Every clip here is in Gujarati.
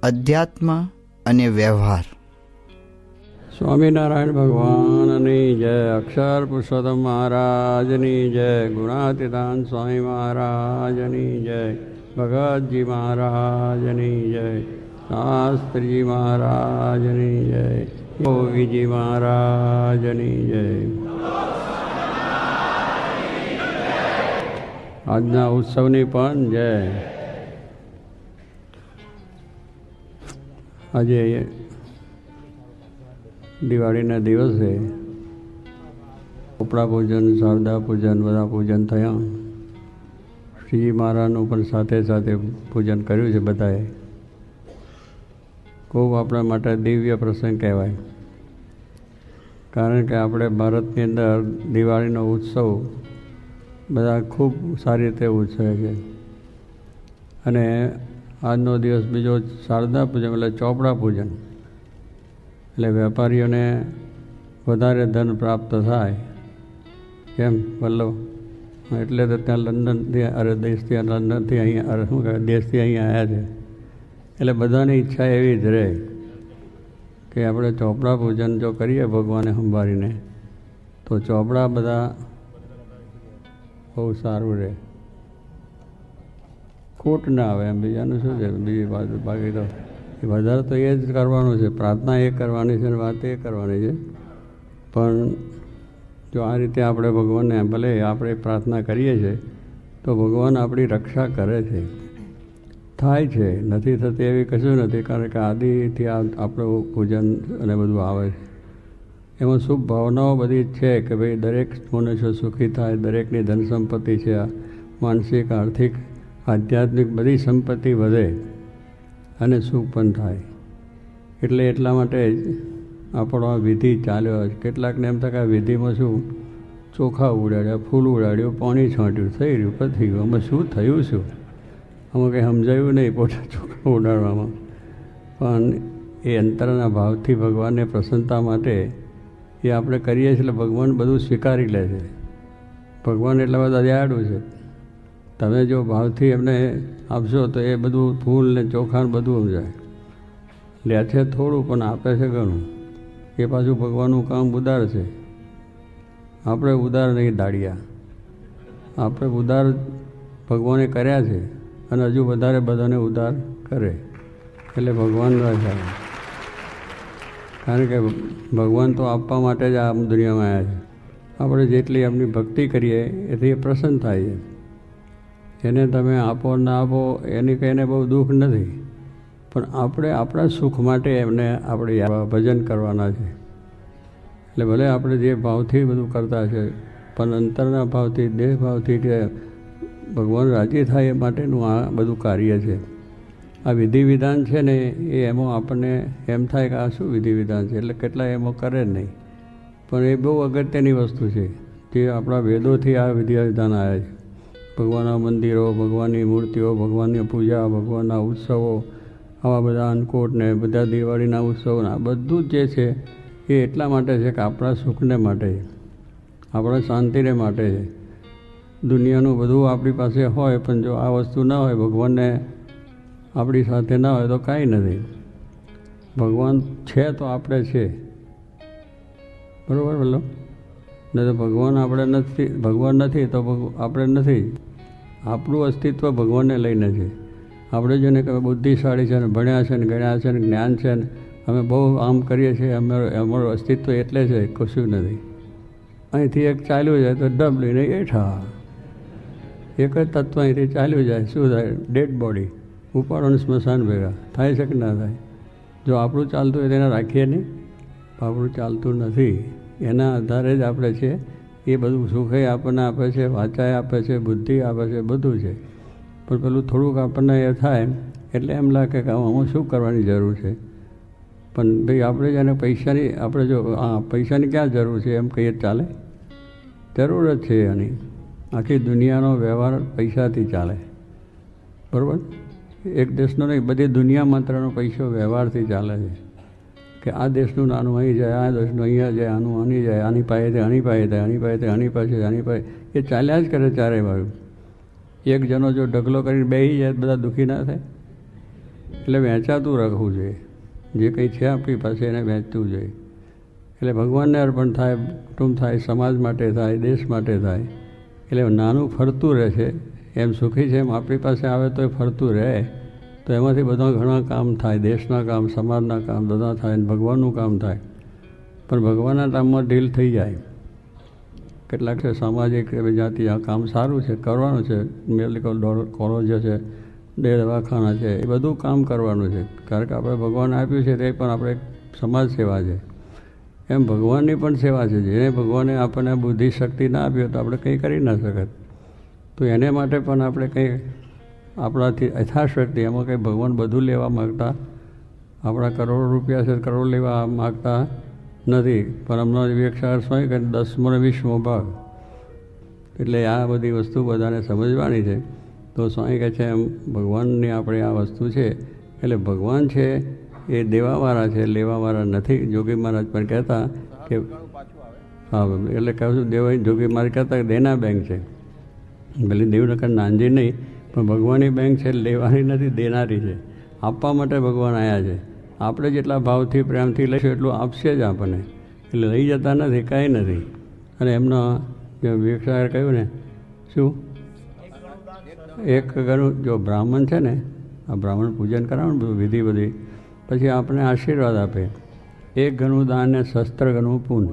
અધ્યાત્મ અને વ્યવહાર. સ્વામિનારાયણ ભગવાનની જય, અક્ષર પુરુષોત્તમ મહારાજની જય, ગુણાતીતાન સ્વામી મહારાજની જય, ભગતજી મહારાજની જય, શાસ્ત્રીજી મહારાજની જય, યોગીજી મહારાજની જય. આજના ઉત્સવની પણ જય. આજે દિવાળીના દિવસે ઉપડા પૂજન, શારદા પૂજન, બધા પૂજન થયા. શ્રીજી મહારાજનું પણ સાથે સાથે પૂજન કર્યું છે બધાએ. ખૂબ આપણા માટે દિવ્ય પ્રસંગ કહેવાય, કારણ કે આપણે ભારતની અંદર દિવાળીનો ઉત્સવ બધા ખૂબ સારી રીતે ઉજવે છે. અને આજનો દિવસ બીજો શારદા પૂજન એટલે ચોપડા પૂજન, એટલે વેપારીઓને વધારે ધન પ્રાપ્ત થાય. કેમ વલ્લભ? એટલે તો ત્યાં લંડનથી દેશથી લંડનથી અહીંયા શું કહેવાય દેશથી અહીંયા આવ્યા છે. એટલે બધાની ઈચ્છા એવી જ રહે કે આપણે ચોપડા પૂજન જો કરીએ ભગવાને સંભાળીને તો ચોપડા બધા બહુ સારું રહે, ખોટ ના આવે. એમ બીજાનું શું છે, બીજી બાજુ બાકી તો વધારે તો એ જ કરવાનું છે, પ્રાર્થના એ કરવાની છે, વાત એ કરવાની છે. પણ જો આ રીતે આપણે ભગવાનને ભલે આપણે પ્રાર્થના કરીએ છીએ તો ભગવાન આપણી રક્ષા કરે છે, થાય છે, નથી થતી એવી કશું નથી. કારણ કે આદિથી આપણું પૂજન અને બધું આવે છે. એમાં શુભ ભાવનાઓ બધી છે કે ભાઈ દરેક મનુષ્ય સુખી થાય, દરેકની ધન સંપત્તિ છે, માનસિક, આર્થિક, આધ્યાત્મિક બધી સંપત્તિ વધે અને સુખ પણ થાય. એટલે એટલા માટે જ આપણો વિધિ ચાલ્યો. કેટલાકને એમ થાય કે આ વિધિમાં શું ચોખા ઉડાડ્યા, ફૂલ ઉડાડ્યું, પાણી છાંટ્યું, થઈ રહ્યું, પતી ગયું. આમાં શું થયું? શું આમાં કંઈ સમજાયું નહીં પોતા ચોખા ઉડાડવામાં. પણ એ અંતરના ભાવથી ભગવાનને પ્રસન્નતા માટે એ આપણે કરીએ છીએ એટલે ભગવાન બધું સ્વીકારી લે છે. ભગવાન એટલા બધા દયાળુ છે. તમે જો ભાવથી એમને આપશો તો એ બધું ફૂલ ને ચોખા ને બધું સમજાય. લે છે થોડું પણ આપે છે ઘણું. એ પાછું ભગવાનનું કામ ઉદાર છે. આપણે ઉદાર નહીં દાડિયા. આપણે ઉદાર ભગવાને કર્યા છે અને હજુ વધારે બધાને ઉદાર કરે એટલે ભગવાન રાજા. કારણ કે ભગવાન તો આપવા માટે જ આ દુનિયામાં આવ્યા છે. આપણે જેટલી એમની ભક્તિ કરીએ એથી એ પ્રસન્ન થાય છે. એને તમે આપો ના આપો એની કંઈને બહુ દુઃખ નથી, પણ આપણે આપણા સુખ માટે એમને આપણે ભજન કરવાના છે. એટલે ભલે આપણે જે ભાવથી બધું કરતા છે પણ અંતરના ભાવથી, દેહ ભાવથી કે ભગવાન રાજી થાય એ માટેનું આ બધું કાર્ય છે. આ વિધિ વિધાન છે ને એ એમાં આપણને એમ થાય કે આ શું વિધિ વિધાન છે, એટલે કેટલા એમાં કરે જ નહીં. પણ એ બહુ અગત્યની વસ્તુ છે જે આપણા વેદોથી આ વિધિ વિધાન આવ્યા છે. ભગવાનના મંદિરો, ભગવાનની મૂર્તિઓ, ભગવાનની પૂજા, ભગવાનના ઉત્સવો, આવા બધા અન્નકૂટ ને બધા દિવાળીના ઉત્સવો, આ બધું જ જે છે એ એટલા માટે છે કે આપણા સુખને માટે, આપણા શાંતિને માટે છે. દુનિયાનું બધું આપણી પાસે હોય પણ જો આ વસ્તુ ના હોય, ભગવાનને આપણી સાથે ના હોય તો કાંઈ નથી. ભગવાન છે તો આપણે છે, બરાબર બોલો? નહીં તો ભગવાન આપણે નથી, ભગવાન નથી તો આપણે નથી. આપણું અસ્તિત્વ ભગવાનને લઈને છે. આપણે જેને કે બુદ્ધિશાળી છે ને, ભણ્યા છે ને, ગણ્યા છે ને, જ્ઞાન છે ને, અમે બહુ આમ કરીએ છીએ, અમારું અસ્તિત્વ એટલે છે, કશું નથી. અહીંથી એક ચાલ્યું જાય તો ડબ લઈને એઠા, એક જ તત્વ અહીંથી ચાલ્યું જાય, શું થાય? ડેડ બોડી ઉપાડો ને સ્મશાન ભેગા. થાય છે કે ના થાય? જો આપણું ચાલતું હોય તેને રાખીએ નહીં, આપણું ચાલતું નથી. એના આધારે જ આપણે છે. એ બધું સુખે આપણને આપે છે, વાચાએ આપે છે, બુદ્ધિ આપે છે, બધું છે. પણ પેલું થોડુંક આપણને એ થાય એટલે એમ લાગે કે આમાં શું કરવાની જરૂર છે. પણ ભાઈ આપણે જેને પૈસાની, આપણે જો પૈસાની ક્યાં જરૂર છે એમ કહીએ ચાલે? જરૂર જ છે એની. આખી દુનિયાનો વ્યવહાર પૈસાથી ચાલે, બરાબર? એક દેશનો નહીં, બધી દુનિયા માત્રનો પૈસો વ્યવહારથી ચાલે છે. કે આ દેશનું નાનું અહીં જાય, આ દેશનું અહીંયા જાય, આનું આની જાય, આની પાસે આની પાસે થાય, આની પાસે આની પાસે આની પાસે, એ ચાલ્યા જ કરે ચારે બાજુ. એક જણો જો ઢગલો કરીને બેસી જાય બધા દુઃખી ના થાય? એટલે વહેંચાતું રાખવું જોઈએ. જે કંઈ છે આપણી પાસે એને વહેંચવું જોઈએ. એટલે ભગવાનને અર્પણ થાય, કુટુંબ થાય, સમાજ માટે થાય, દેશ માટે થાય. એટલે નાનું ફરતું રહે છે. એમ સુખી છે એમ આપણી પાસે આવે તો એ ફરતું રહે, તો એમાંથી બધા ઘણા કામ થાય. દેશના કામ, સમાજના કામ બધા થાય, ભગવાનનું કામ થાય. પણ ભગવાનના કામમાં ઢીલ થઈ જાય. કેટલાક છે સામાજિક જાતિ, આ કામ સારું છે, કરવાનું છે, મેડિકલ કોલેજો છે, દવાખાના છે, એ બધું કામ કરવાનું છે. કારણ કે આપણે ભગવાન આપ્યું છે તે પણ આપણે સમાજ સેવા છે. એમ ભગવાનની પણ સેવા છે. જેને ભગવાને આપણને બુદ્ધિ શક્તિ ના આપી હોય તો આપણે કંઈ કરી ના શકત. તો એને માટે પણ આપણે કંઈ આપણાથી યથાશક્તિ, એમાં કંઈ ભગવાન બધું લેવા માગતા, આપણા કરોડો રૂપિયા છે કરોડ લેવા માગતા નથી. પણ હમણાં વિવેકસાગર સ્વામી કે 10મો ને 20મો ભાગ. એટલે આ બધી વસ્તુ બધાને સમજવાની છે. તો સ્વામી કહે છે એમ ભગવાનની આપણે આ વસ્તુ છે. એટલે ભગવાન છે એ દેવાવાળા છે, લેવાવાળા નથી. જોગી મહારાજ પણ કહેતા કે હા, એટલે કહું છું જોગી મહારાજ કહેતા કે દેના બેંક છે. ભલે દેવનકર નાનજી નહીં, પણ ભગવાનની બેંક છે, લેવાની નથી, દેનારી છે. આપવા માટે ભગવાન આવ્યા છે. આપણે જેટલા ભાવથી પ્રેમથી લઈશું એટલું આપશે જ આપણને. એટલે લઈ જતા નથી, કાંઈ નથી. અને એમનો વિવેકસાગર કહ્યું ને, શું એક ગણું જો બ્રાહ્મણ છે ને, આ બ્રાહ્મણ પૂજન કરાવે ને વિધિ બધી, પછી આપણે આશીર્વાદ આપે. એક ગણું દાન ને શસ્ત્ર ગણું પૂન,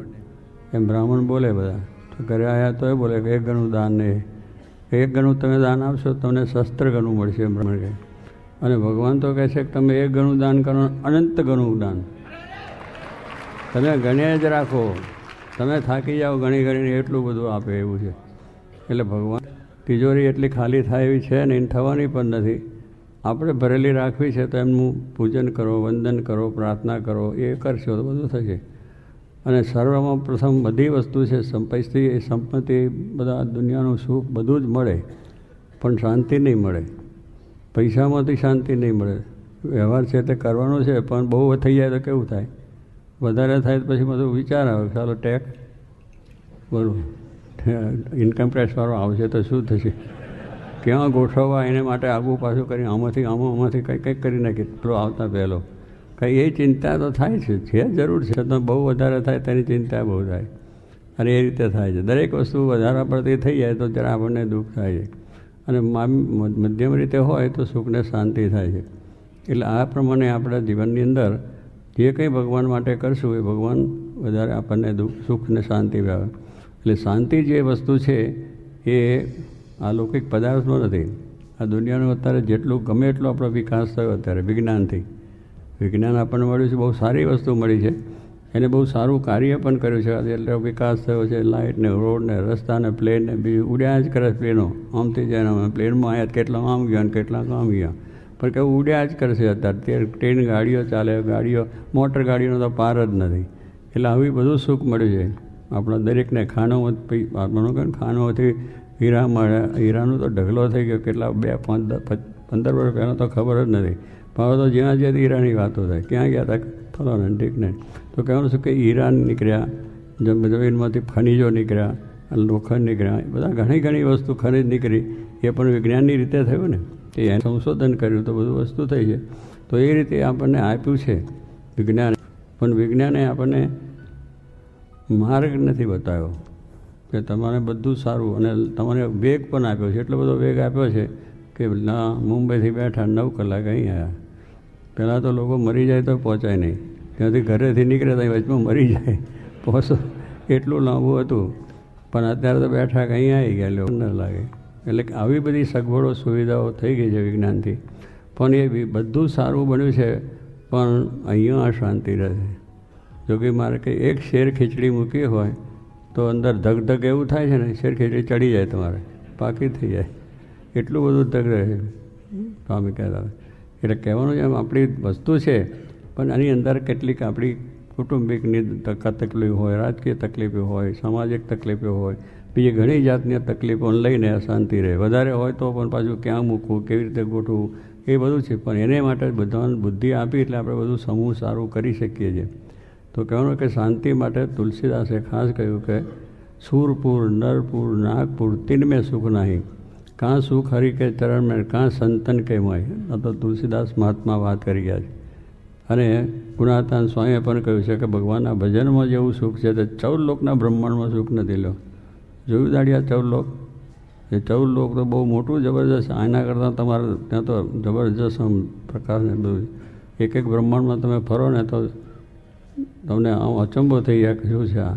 એમ બ્રાહ્મણ બોલે બધા. તો ઘરે આવ્યા તો એ બોલે કે એક ગણું દાન ને એક ગણું તમે દાન આપશો તમને શસ્ત્ર ગણું મળશે, બ્રાહ્મણ કહે. અને ભગવાન તો કહે છે કે તમે એક ગણું દાન કરો, અનંત ગણું દાન તમે ગણ્યા જ રાખો. તમે થાકી જાઓ ગણીને એટલું બધું આપે એવું છે. એટલે ભગવાન તિજોરી એટલી ખાલી થાય એવી છે ને, એને થવાની પણ નથી. આપણે ભરેલી રાખવી છે તો એમનું પૂજન કરો, વંદન કરો, પ્રાર્થના કરો, એ કરશો તો બધું થશે. અને સર્વમાં પ્રથમ બધી વસ્તુ છે સંપત્તિ, બધા દુનિયાનું સુખ બધું જ મળે, પણ શાંતિ નહીં મળે. પૈસામાંથી શાંતિ નહીં મળે. વ્યવહાર છે તે કરવાનો છે, પણ બહુ થઈ જાય તો કેવું થાય? વધારે થાય તો પછી બધું વિચાર આવે, ચાલો ટેક્સ બરાબર ઇન્કમ ટેક્સવાળો આવશે તો શું થશે, ક્યાં ગોઠવવા, એને માટે આગું પાછું કરી આમાંથી કંઈક કરી નાખીએ પેલો આવતા પહેલો. કંઈ એ ચિંતા તો થાય છે જરૂર છે, તો બહુ વધારે થાય તેની ચિંતા બહુ થાય. અને એ રીતે થાય છે. દરેક વસ્તુ વધારા પડતી થઈ જાય તો જરા આપણને દુઃખ થાય છે. અને મધ્યમ રીતે હોય તો સુખને શાંતિ થાય છે. એટલે આ પ્રમાણે આપણા જીવનની અંદર જે કંઈ ભગવાન માટે કરશું એ ભગવાન વધારે આપણને સુખ ને શાંતિ આવે. એટલે શાંતિ જે વસ્તુ છે એ આ લૌકિક પદાર્થમાં નથી. આ દુનિયાનું અત્યારે જેટલું ગમે એટલો આપણો વિકાસ થયો અત્યારે વિજ્ઞાનથી, વિજ્ઞાન આપણને મળ્યું છે, બહુ સારી વસ્તુ મળી છે. એને બહુ સારું કાર્ય પણ કર્યું છે. એટલે વિકાસ થયો છે. લાઇટને, રોડને, રસ્તાને, પ્લેનને બીજું ઉડ્યા જ કરે. પ્લેનો આમથી જાય, પ્લેનમાં આવ્યા કેટલા આમ ગયા ને કેટલા આમ ગયા, પણ કેવું ઉડ્યા જ કરશે. અત્યારે ટ્રેન, ગાડીઓ ચાલે, ગાડીઓ, મોટર ગાડીનો તો પાર જ નથી. એટલે આવી બધું સુખ મળ્યું છે આપણા દરેકને. ખાનોમાંથી હીરા મળ્યા. હીરાનું તો ઢગલો થઈ ગયો. કેટલા 2-15 વર્ષ પહેલાં તો ખબર જ નથી. પણ હવે તો જ્યાં જ્યાં હીરાની વાતો થાય, ક્યાં ગયા હતા ફલાણા ઠીકને. તો કહેવાનું શું કે હીરા નીકળ્યા, જમીનમાંથી ખનીજો નીકળ્યા, લોખંડ નીકળ્યા, બધા ઘણી વસ્તુ ખનિજ નીકળી. એ પણ વિજ્ઞાનની રીતે થયું ને, એ સંશોધન કર્યું તો બધું વસ્તુ થઈ છે. તો એ રીતે આપણને આપ્યું છે વિજ્ઞાન. પણ વિજ્ઞાને આપણને માર્ગ નથી બતાવ્યો કે તમારે બધું સારું, અને તમારે વેગ પણ આપ્યો છે. એટલો બધો વેગ આપ્યો છે કે મુંબઈથી બેઠા 9 કલાક અહીં આવ્યા. પહેલાં તો લોકો મરી જાય તો પહોંચાય નહીં. ત્યાંથી ઘરેથી નીકળે તો વચમાં મરી જાય, પહોંચો એટલું લાંબુ હતું. પણ અત્યારે તો બેઠા અહીં આવી ગયા, લોકો ન લાગે. એટલે આવી બધી સગવડો સુવિધાઓ થઈ ગઈ છે વિજ્ઞાનથી. પણ એ બધું સારું બન્યું છે, પણ અહીંયા શાંતિ રહે છે. જો કે મારે કંઈ એક શેર ખીચડી મૂકી હોય તો અંદર ધગ એવું થાય છે ને, શેર ખીચડી ચડી જાય, તમારે પાકી થઈ જાય, એટલું બધું ધગ રહે છે. સ્વામી કહેતા. એટલે કહેવાનું એમ આપણી વસ્તુ છે, પણ આની અંદર કેટલીક આપણી કુટુંબિકની તકલીફ હોય, રાજકીય તકલીફો હોય, સામાજિક તકલીફો હોય, બીજી ઘણી જાતની તકલીફો લઈને અશાંતિ રહે. વધારે હોય તો પણ પાછું ક્યાં મૂકવું, કેવી રીતે ગોઠવું, એ બધું છે. પણ એને માટે બધાને બુદ્ધિ આપી એટલે આપણે બધું સમૂહ સારું કરી શકીએ છીએ. તો કહેવાનું કે શાંતિ માટે તુલસીદાસે ખાસ કહ્યું કે સુરપુર, નરપુર, નાગપુર તીન મેં સુખ નહીં, કાં સુખ હરિ કે ચરણ મેં, કાં સંતન કે મોય. આ તો તુલસીદાસ મહાત્મા વાત કરી ગયા છે. અને ગુણાતાન સ્વામીએ પણ કહ્યું છે કે ભગવાનના ભજનમાં જેવું સુખ છે તે 14 લોકના બ્રહ્માંડમાં સુખ નથી. લો જોયું દાડિયા 14 લોક? એ 14 લોક તો બહુ મોટું જબરજસ્ત. આના કરતાં તમારે ત્યાં તો જબરજસ્ત પ્રકારને બધું એક એક બ્રહ્માંડમાં તમે ફરો ને તો તમને આમ અચંબો થઈ જાય કે શું છે આ.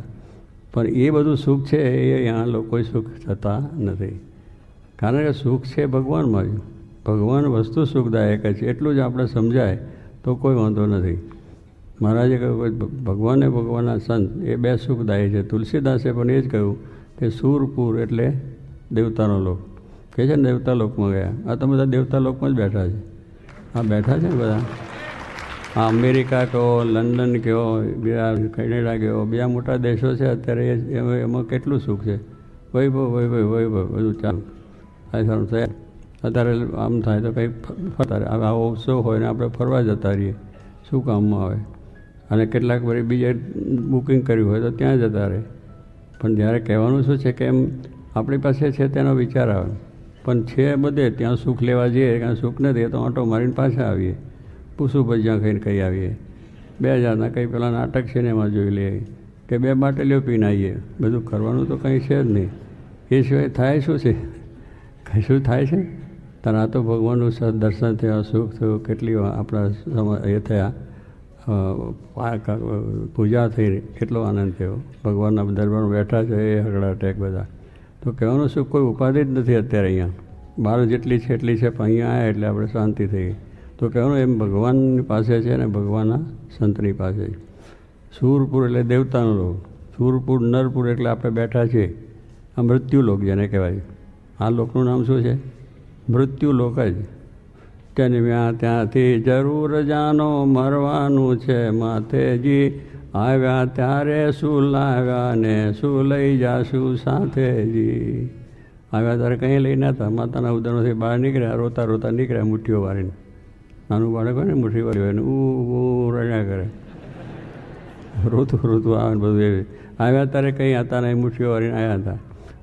પણ એ બધું સુખ છે એ અહીંયા કોઈ સુખ થતા નથી. કારણ કે સુખ છે ભગવાનમાં જ. ભગવાન વસ્તુ સુખદાયક છે, એટલું જ આપણે સમજાય તો કોઈ વાંધો નથી. મહારાજે કહ્યું ભગવાન અને ભગવાનના સંત એ બે સુખદાયી છે. તુલસીદાસે પણ એ જ કહ્યું કે સુરપુર એટલે દેવતાનો લોક. કહે છે ને દેવતા લોકમાં ગયા. આ તો બધા દેવતા લોકમાં જ બેઠા છે. આ બેઠા છે ને બધા. આ અમેરિકા કહો, લંડન કહો, બીજા કેનેડા કહો, બીજા મોટા દેશો છે અત્યારે એમાં કેટલું સુખ છે. વૈભવ બધું ચાલુ આ સારું થયા. અત્યારે આમ થાય તો કંઈક ફરતા આવો ઉત્સવ હોય ને આપણે ફરવા જતા રહીએ, શું કામમાં આવે. અને કેટલાક વળી બીજે બુકિંગ કર્યું હોય તો ત્યાં જતા રહે. પણ જ્યારે કહેવાનું શું છે કે એમ આપણી પાસે છે તેનો વિચાર આવે. પણ છે બધે ત્યાં સુખ લેવા જઈએ, ત્યાં સુખ નથી તો ઓટો મારીને પાછા આવીએ, પૂસું ભજીયા ખાઈને કહી આવીએ, 2000ના કંઈ પેલા નાટક સિનેમા જોઈ લઈએ કે 2 બાટલીઓ પીને આવીએ. બધું કરવાનું તો કંઈ છે જ નહીં. એ સિવાય થાય શું છે? કંઈ શું થાય છે? તારે આ તો ભગવાનનું દર્શન થયા, સુખ થયું, કેટલી આપણા એ થયા, પૂજા થઈ, કેટલો આનંદ થયો. ભગવાનના દરબારમાં બેઠા છે એ હગડા ટેક બધા. તો કહેવાનું શું, કોઈ ઉપાધિ જ નથી અત્યારે અહીંયા. બહાર જેટલી છે એટલી છે, પણ અહીંયા આવ્યા એટલે આપણે શાંતિ થઈ ગઈ. તો કહેવાનું એમ ભગવાનની પાસે છે ને ભગવાનના સંતની પાસે. સુરપુર એટલે દેવતાનો લોક, સુરપુર નરપુર એટલે આપણે બેઠા છીએ આ મૃત્યુ લોક જેને કહેવાય. આ લોકનું નામ શું છે? મૃત્યુ લોક જ. જન્મ્યા ત્યાંથી જરૂર જાનો મરવાનું છે માથેજી, આવ્યા ત્યારે શું લાવ્યા ને શું લઈ જાશું સાથેજી. આવ્યા ત્યારે કંઈ લઈ ના હતા, માતાના ઉદરમાંથી બહાર નીકળ્યા, રોતા રોતા નીકળ્યા મુઠ્ઠીઓ વાળીને. નાનું બાળક હોય ને મુઠ્ઠી વાળી હોય ને રડ્યા કરે, રોતું આવે ને બધું એવી. આવ્યા ત્યારે કંઈ હતા ને મુઠ્ઠીઓ વાળીને આવ્યા હતા.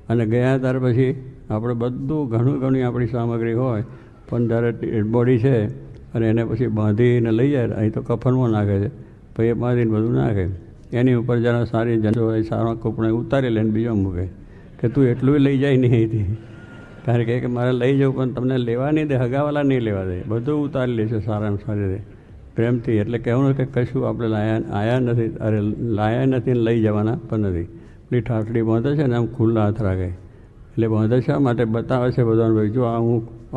અને ગયા ત્યારે પછી આપણે બધું ઘણી આપણી સામગ્રી હોય, પણ જ્યારે ડેડ બોડી છે અને એને પછી બાંધીને લઈ જાય, અહીં તો કફનમાં નાખે છે, પછી એ બાંધીને બધું નાખે. એની ઉપર જરા સારી જંજો હોય, સારા કપડાં ઉતારી લઈને બીજો મૂકે કે તું એટલું લઈ જાય નહીં અહીંથી. કારણ કે મારે લઈ જવું પણ તમને લેવા નહીં દે, હગાવાલા નહીં લેવા દે, બધું ઉતારી લે છે સારામાં સારી રીતે પ્રેમથી. એટલે કહેવાનું કે કશું આપણે આયા નથી, અરે લાયા નથી ને લઈ જવાના પણ નથી. પેલી ઠાઠડી બાંધે છે ને આમ ખુલ્લા હાથ રાખે, એટલે બાંધે શા માટે? બતાવે છે બધાને, ભાઈ જો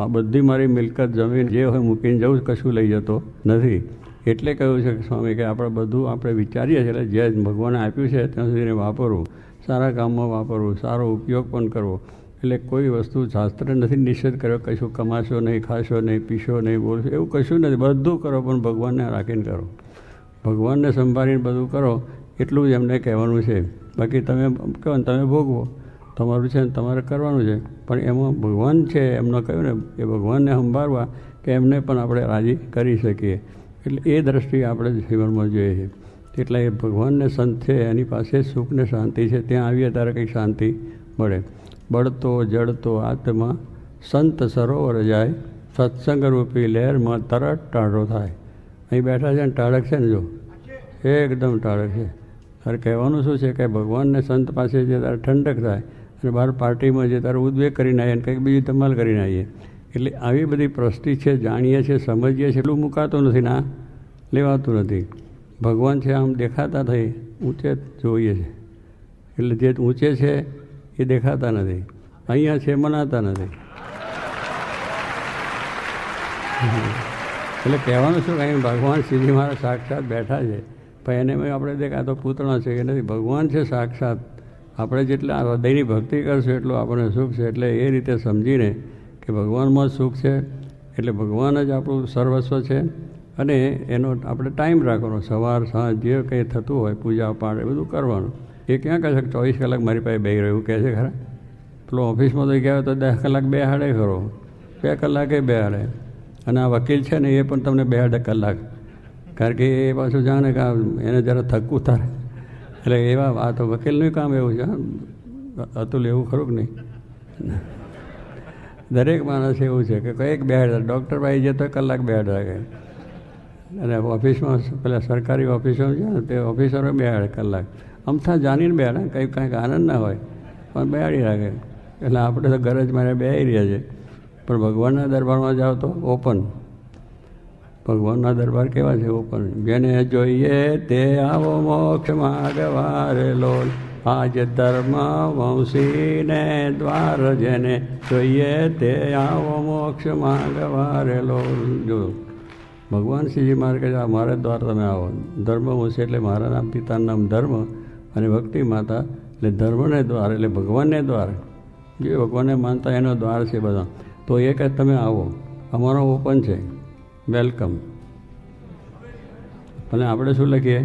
આ બધી મારી મિલકત જમીન જે હોય મૂકીને જવું, કશું લઈ જતો નથી. એટલે કહ્યું છે કે સ્વામી કે આપણે બધું આપણે વિચારીએ છીએ, એટલે જે ભગવાને આપ્યું છે ત્યાં સુધીને વાપરવું, સારા કામમાં વાપરવું, સારો ઉપયોગ પણ કરવો. એટલે કોઈ વસ્તુ શાસ્ત્રે નથી નિષેધ કર્યો, કશું કમાશો નહીં, ખાશો નહીં, પીશો નહીં, બોલશો, એવું કશું નથી. બધું કરો પણ ભગવાનને રાખીને કરો, ભગવાનને સંભાળીને બધું કરો, એટલું જ એમને કહેવાનું છે. બાકી તમે કહો ને તમે ભોગવો, તમારું છે ને તમારે કરવાનું છે. પણ એમાં ભગવાન છે એમનો કહ્યું ને એ ભગવાનને સંભાળવા કે એમને પણ આપણે રાજી કરી શકીએ. એટલે એ દ્રષ્ટિએ આપણે જીવનમાં જોઈએ છીએ. એટલે એ ભગવાનને સંત છે એની પાસે સુખ ને શાંતિ છે, ત્યાં આવીએ ત્યારે કંઈક શાંતિ મળે. બળતો જડતો આત્મા સંત સરોવર જાય, સત્સંગ રૂપી લહેરમાં તરત ટાળો થાય. અહીં બેઠા છે ને ટાળક છે ને, જો એકદમ ટાળક છે. તારે કહેવાનું શું છે કે ભગવાનને સંત પાસે જે તારે ઠંડક થાય, અને બહાર પાર્ટીમાં જે તારે ઉદ્વેગ કરીને આવીએ અને કંઈક બીજી ધમાલ કરીને આવીએ. એટલે આવી બધી પ્રશ્નિ છે, જાણીએ છીએ, સમજીએ છીએ, એટલું મુકાતું નથી ને આ લેવાતું નથી. ભગવાન છે આમ દેખાતા થઈ ઊંચે જોઈએ છે, એટલે જે ઊંચે છે એ દેખાતા નથી, અહીંયા છે મનાતા નથી. એટલે કહેવાનું શું, કંઈ ભગવાન શ્રીજી મારા સાક્ષાત બેઠા છે, પણ એને આપણે દેખા તો પૂતળા છે કે નથી, ભગવાન છે સાક્ષાત. આપણે જેટલા હૃદયની ભક્તિ કરશું એટલું આપણને સુખ છે. એટલે એ રીતે સમજીને કે ભગવાનમાં જ સુખ છે, એટલે ભગવાન જ આપણું સર્વસ્વ છે. અને એનો આપણે ટાઈમ રાખવાનો, સવાર સાંજ જે કંઈ થતું હોય, પૂજા પાઠ એ બધું કરવાનું. એ ક્યાં કહે છે 24 કલાક મારી પાસે બેહી રહ્યું કહે છે ખરા? પેલો ઓફિસમાં તો ગયા હોય તો 10 કલાક બેહાડે ખરો, 2 કલાકે બેહાડે. અને આ વકીલ છે ને એ પણ તમને બેહાડે કલાક, કારણ કે એ પાછું જાણે કે એને જરા થકવું તારે. એટલે એવા આ તો વકીલનું કામ એવું છે. અતુલ એવું ખરું કે નહીં? દરેક માણસ એવું છે કે કંઈક બેહાડ, ડૉક્ટર પાસે જતો કલાક બેહાડ રાખે, અને ઓફિસમાં પેલા સરકારી ઓફિસો છે ને તે ઓફિસરો બેહાડે કલાક, અમથા જાણીને બેહાડે, કંઈક આનંદ ના હોય પણ બેહાડી રાખે. એટલે આપણે તો ગરજ મારે બેહી રહ્યા છે, પણ ભગવાનના દરબારમાં જાઓ તો ઓપન. ભગવાનના દરબાર કેવા છે? ઓપન. જેને જોઈએ તે આવો મોક્ષ માગવા રે લોલ, આજ ધર્મ વંશીને દ્વાર, જેને જોઈએ તે આવો મોક્ષ માગવા રે લોલ. જો ભગવાન શ્રીજી મહારાજ કહે મારે દ્વાર તમે આવો. ધર્મ વંશી એટલે મારા નામ પિતાનું નામ ધર્મ અને ભક્તિ માતા, એટલે ધર્મને દ્વાર એટલે ભગવાનને દ્વાર. જે ભગવાનને માનતા એનો દ્વાર છે બધા. તો એ કહે તમે આવો, અમારો ઓપન છે, વેલકમ. અને આપણે શું લખીએ?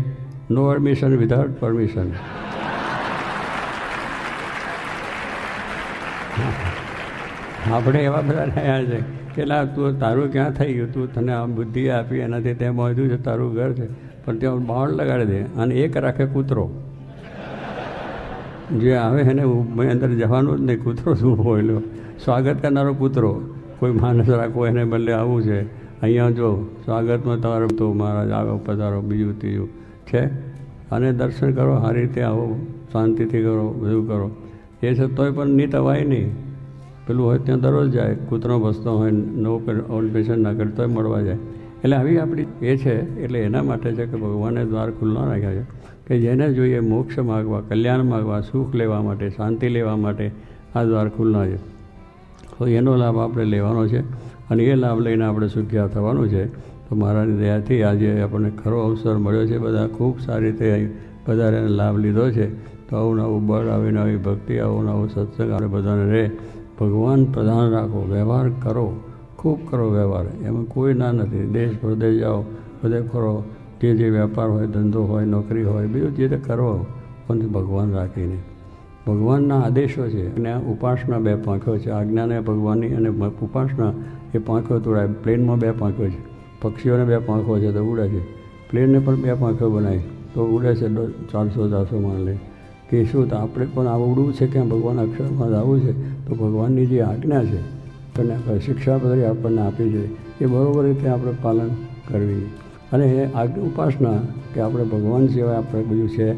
નો એડમિશન વિધાઉટ પરમિશન. આપણે એવા બધા રહ્યા છે કે તું તારું ક્યાં થઈ ગયું, તું તને આમ બુદ્ધિ આપી એનાથી તે બાંધ્યું છે તારું ઘર છે, પણ ત્યાં બાવળ લગાડી દે અને એક રાખે કૂતરો. જે આવે એને અંદર જવાનું જ નહીં, કૂતરો શું બોલ્યો, સ્વાગત કરનારો કૂતરો. કોઈ માણસ રાખવો એને બદલે આવું છે, અહીંયા જો સ્વાગતમાં તમારું તો મહારાજ આવો પધારો, બીજું ત્રીજું છે. અને દર્શન કરો, સારી રીતે આવો, શાંતિથી કરો, બધું કરો. એ છે તોય પણ નીત અવાય નહીં. પેલું હોય ત્યાં દરરોજ જાય, કૂતરો બસતો હોય, નો ઓડમિશન ના કરે તોય મળવા જાય. એટલે આવી આપણી એ છે. એટલે એના માટે છે કે ભગવાને દ્વાર ખુલ્લા રાખ્યા છે કે જેને જોઈએ મોક્ષ માગવા, કલ્યાણ માગવા, સુખ લેવા માટે, શાંતિ લેવા માટે આ દ્વાર ખુલ્લા છે. તો એનો લાભ આપણે લેવાનો છે અને એ લાભ લઈને આપણે સુખ્યા થવાનું છે. તો મારાની દયાથી આજે આપણને ખરો અવસર મળ્યો છે. બધા ખૂબ સારી રીતે બધાને લાભ લીધો છે. તો આવું નવું બળ, આવી નવી ભક્તિ, આવું નવું સત્સંગ આપણે બધાને રહે. ભગવાન પ્રધાન રાખો, વ્યવહાર કરો, ખૂબ કરો વ્યવહાર, એમાં કોઈ ના નથી. દેશ પ્રદેશ જાઓ, બધે ફરો, જે વેપાર હોય, ધંધો હોય, નોકરી હોય, બીજું જે તે કરો, પણ ભગવાન રાખીને. ભગવાનના આદેશો છે અને ઉપાસના બે પાંખો છે. આજ્ઞાને ભગવાનની અને ઉપાસના એ પાંખો તોડાય. પ્લેનમાં બે પાંખો છે, પક્ષીઓને બે પાંખો છે તો ઉડે છે. પ્લેનને પણ બે પાંખો બનાવી તો ઉડે છે 400 માળ લઈ. કે શું તો આપણે પણ આવડવું છે કે ભગવાન અક્ષરમાં આવવું છે તો ભગવાનની જે આજ્ઞા છે અને શિક્ષાપત્રી આપણને આપી છે એ બરાબર રીતે આપણે પાલન કરવી. અને ઉપાસના કે આપણે ભગવાન સિવાય આપણે બધું છે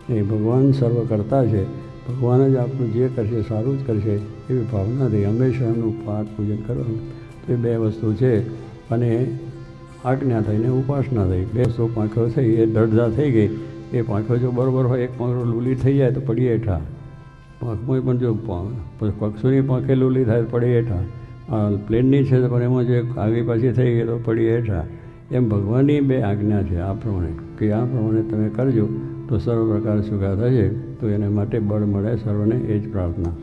એ ભગવાન સર્વ કરતા છે, ભગવાન જ આપણું જે કરશે સારું જ કરશે એવી ભાવનાથી હંમેશા એમનું પાઠ પૂજન કરવાનું. તો એ બે વસ્તુ છે. અને આજ્ઞા થઈને ઉપાસના થઈ, બે વસ્તુ પાંખો થઈ, એ દળધા થઈ ગઈ. એ પાંખો જો બરાબર હોય, એક પાંખો લૂલી થઈ જાય તો પડી હેઠા. પાંખમાં પણ જો પક્ષીની પાંખે લૂલી થાય તો પડી હેઠા. પ્લેનની છે પણ એમાં જે આગી પાછી થઈ ગઈ તો પડી હેઠા. એમ ભગવાનની બે આજ્ઞા છે આ પ્રમાણે કે આ પ્રમાણે તમે કરજો તો સર્વ પ્રકાર સુખા થશે. તો એને માટે બળ મળે સર્વને, એ જ પ્રાર્થના.